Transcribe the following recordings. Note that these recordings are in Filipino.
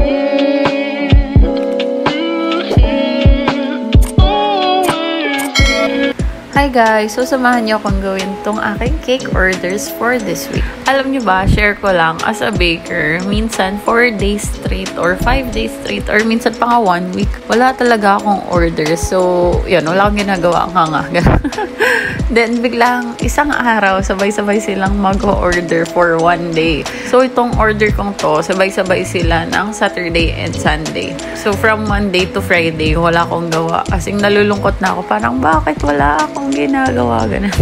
Hi guys! So, samahan niyo akong gawin tong aking cake orders for this week. Alam niyo ba, share ko lang, as a baker, minsan 4 days straight or 5 days straight or minsan pa nga 1 week, wala talaga akong orders. So, yun, wala akong ginagawa nga. Then, biglang isang araw, sabay-sabay silang mag-order for 1 day. So, itong order kong to, sabay-sabay sila ng Saturday and Sunday. So, from Monday to Friday, wala akong gawa. Kasing nalulungkot na ako, parang bakit wala akong ginagawa, ganun.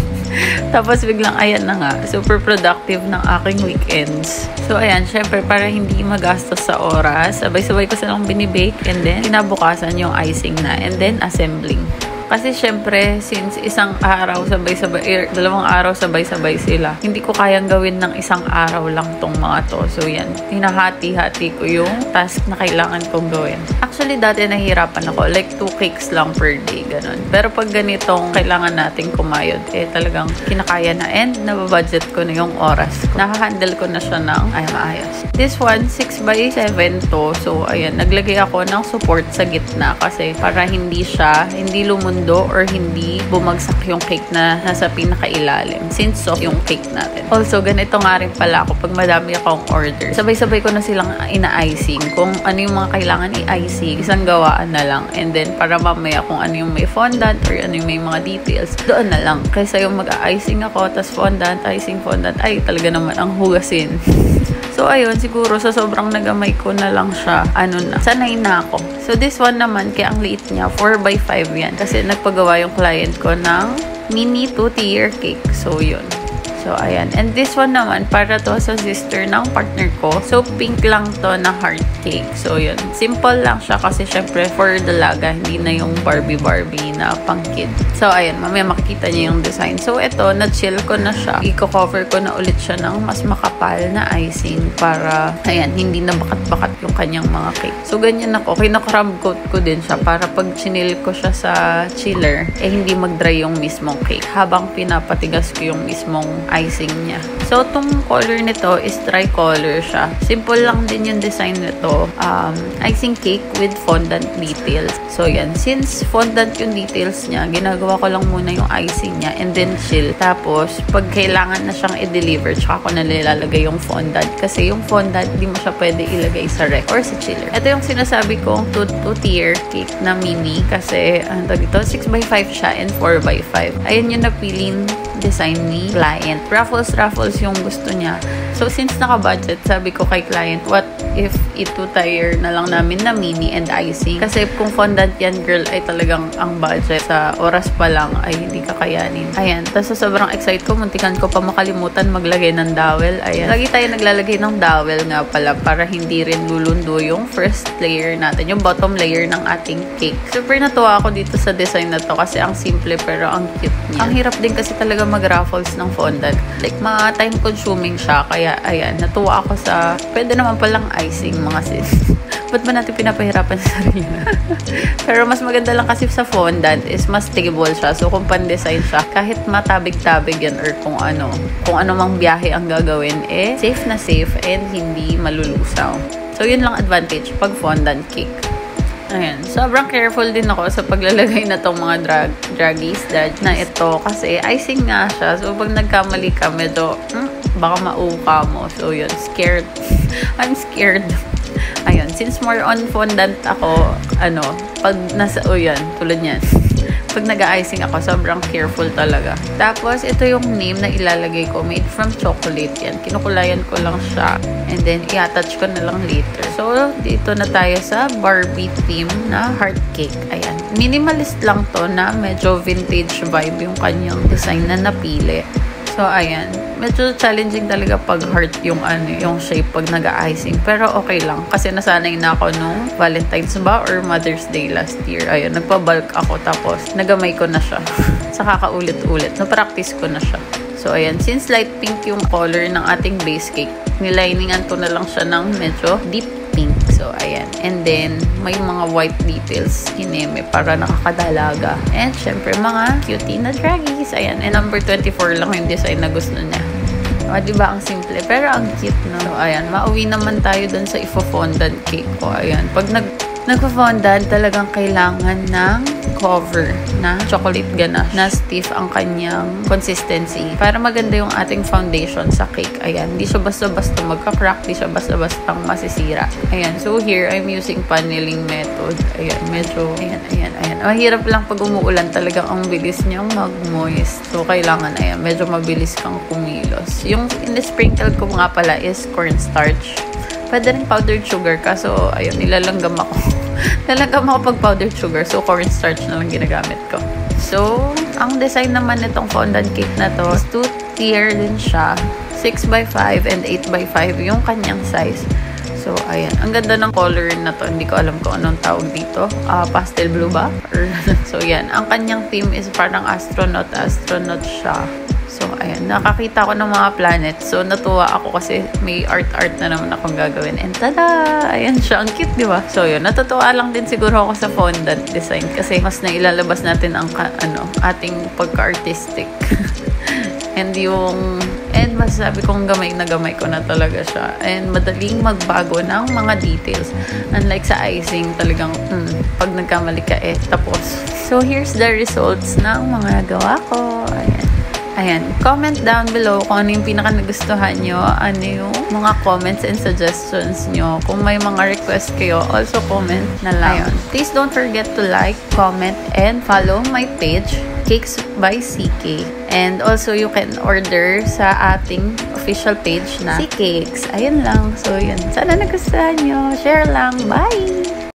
Tapos biglang ayan na nga, super productive ng aking weekends. So ayan, syempre para hindi magastos sa oras, sabay-sabay ko silang binibake and then kinabukasan yung icing na and then assembling. Kasi syempre, since isang araw sabay-sabay, 2 araw sabay-sabay sila, hindi ko kayang gawin ng isang araw lang tong mga to. So yan, hinahati-hati ko yung task na kailangan kong gawin. Actually, dati nahihirapan ako, like 2 cakes lang per day, ganun. Pero pag ganitong kailangan nating kumayod, talagang kinakaya na and nababudget ko na yung oras ko. Nakahandle ko na siya ng maayos. This one, 6x7 to. So ayan, naglagay ako ng support sa gitna kasi para hindi lumunod or hindi bumagsak yung cake na nasa pinakailalim since soft yung cake natin. Also, ganito nga rin pala ako pag madami akong order. Sabay-sabay ko na silang ina-icing. Kung ano yung mga kailangan i-icing, isang gawaan na lang. And then, para mamaya kung ano yung may fondant or ano yung may mga details, doon na lang. Kaysa yung mag-icing ako, tas fondant, icing, fondant, ay talaga naman ang hugasin. So, ayun, siguro sa sobrang nagamay ko na lang siya, sanay na ako. So, this one naman, kaya ang liit niya, 4x5 yan. Kasi nagpagawa yung client ko ng mini 2-tier cake. So, yun. So, ayan. And this one naman, para to sa sister ng partner ko. So, pink lang to na heart cake. So, yun. Simple lang siya kasi syempre for dalaga, hindi na yung Barbie na pang kid. So, ayan. Mamaya makikita niyo yung design. So, ito, na-chill ko na siya. I-cover ko na ulit siya ng mas makapal na icing para, ayan, hindi na bakat-bakat yung kanyang mga cake. So, ganyan ako. Kinakrab coat ko din siya para pag chinil ko siya sa chiller, hindi mag-dry yung mismong cake. Habang pinapatigas ko yung mismong icing niya. So, itong color nito is tricolor siya. Simple lang din yung design nito. Icing cake with fondant details. So, yan. Since fondant yung details niya, ginagawa ko lang muna yung icing niya and then chill. Tapos, pag kailangan na siyang i-deliver, tsaka ko na nilalagay yung fondant. Kasi yung fondant, di mo siya pwede ilagay sa rec or sa chiller. Ito yung sinasabi kong 2-tier cake na mini kasi, 6x5 siya and 4x5. Ayan yung napiling design ni client. Raffles yung gusto niya. So, since naka-budget, sabi ko kay client, what if i-2-tier na lang namin na mini and icing? Kasi kung fondant yan, girl, ay talagang ang budget sa oras pa lang ay hindi kakayanin. Ayan. Tapos sobrang excited ko, muntikan ko pa makalimutan maglagay ng dowel. Ayan. Lagi tayo naglalagay ng dowel nga pala para hindi rin lulundo yung first layer natin, yung bottom layer ng ating cake. Super natuwa ako dito sa design na to kasi ang simple pero ang cute niya. Ang hirap din kasi talaga mag-raffles ng fondant. Like, time consuming siya. Kaya, ayan, natuwa ako sa, pwede naman palang icing, mga sis. Ba't ba natin pinapahirapan sa sarili? Pero mas maganda lang kasi sa fondant is mas stable siya. So, kung pan-design siya, kahit matabig-tabig yan or kung ano mang biyahe ang gagawin, safe na safe and hindi malulusaw. So, yun lang advantage pag fondant cake. Ayan. Sobrang careful din ako sa paglalagay na tong mga draggies na ito kasi icing nga siya. So, pag nagkamali ka, medyo, baka mauka mo. So, yun. Scared. I'm scared. Ayun. Since more on fondant ako, pag yan, tulad yan. Pag nag-icing ako, sobrang careful talaga. Tapos, ito yung name na ilalagay ko. Made from chocolate yan. Kinukulayan ko lang siya. And then, i-attach ko na lang later. So, dito na tayo sa Barbie theme na heart cake. Ayan. Minimalist lang to na medyo vintage vibe yung kanyang design na napili. So, ayan. Medyo challenging talaga pag heart yung shape pag nag-icing. Pero okay lang. Kasi nasanay na ako nung Valentine's ba or Mother's Day last year. Ayun, nagpa-bulk ako tapos nagamay ko na siya. Sa kakaulit-ulit. Na-practice ko na siya. So, ayan. Since light pink yung color ng ating base cake, niliningan ko na lang siya ng medyo deep pink. So, ayan. And then, may mga white details hineme para nakakadalaga. And, syempre, mga cutie na draggies. Ayan. And number 24 lang yung design na gusto niya. O, diba ang simple? Pero ang cute, no? So, ayan. Mauwi naman tayo dun sa ifo-fondant cake ko. Ayan. Pag nagpo-fondant, talagang kailangan ng cover na chocolate ganache na stiff ang kanyang consistency para maganda yung ating foundation sa cake. Ayan, hindi siya basta-basta magka-crack, hindi siya basta-basta masisira. Ayan, so here I'm using paneling method. Ayan, medyo, ayan. Mahirap lang pag umuulan, talagang ang bilis niyang mag-moist. So, kailangan, ayan, medyo mabilis kang kumilos. Yung in-sprinkle ko nga pala is cornstarch. Pwede rin powdered sugar, kaso, ayun, nilalanggam ako. Nilalanggam ako pag powdered sugar, so cornstarch na lang ginagamit ko. So, ang design naman nitong fondant cake na to is 2-tier din siya. 6x5 and 8x5 yung kanyang size. So, ayan. Ang ganda ng color na to. Hindi ko alam kung anong tawag dito. Pastel blue ba? So, yan. Ang kanyang theme is parang astronaut siya. So, ayan. Nakakita ko ng mga planet. So, natuwa ako kasi may art na naman akong gagawin. And tada! Ayan siya. Ang cute, di ba? So, yun. Natutuwa lang din siguro ako sa fondant design kasi mas nailalabas natin ang ating pagka-artistic. And masasabi kong gamay ko na talaga siya. And madaling magbago ng mga details. Unlike sa icing, talagang pag nagkamali ka tapos. So, here's the results ng mga gawa ko. Ayan, comment down below kung ano yung pinaka nagustuhan nyo, ano yung mga comments and suggestions nyo. Kung may mga request kayo, also comment na lang. Ayun. Please don't forget to like, comment, and follow my page, Cakes by CK. And also, you can order sa ating official page na CCakes. Ayun lang. So, yun. Sana nagustuhan nyo. Share lang. Bye!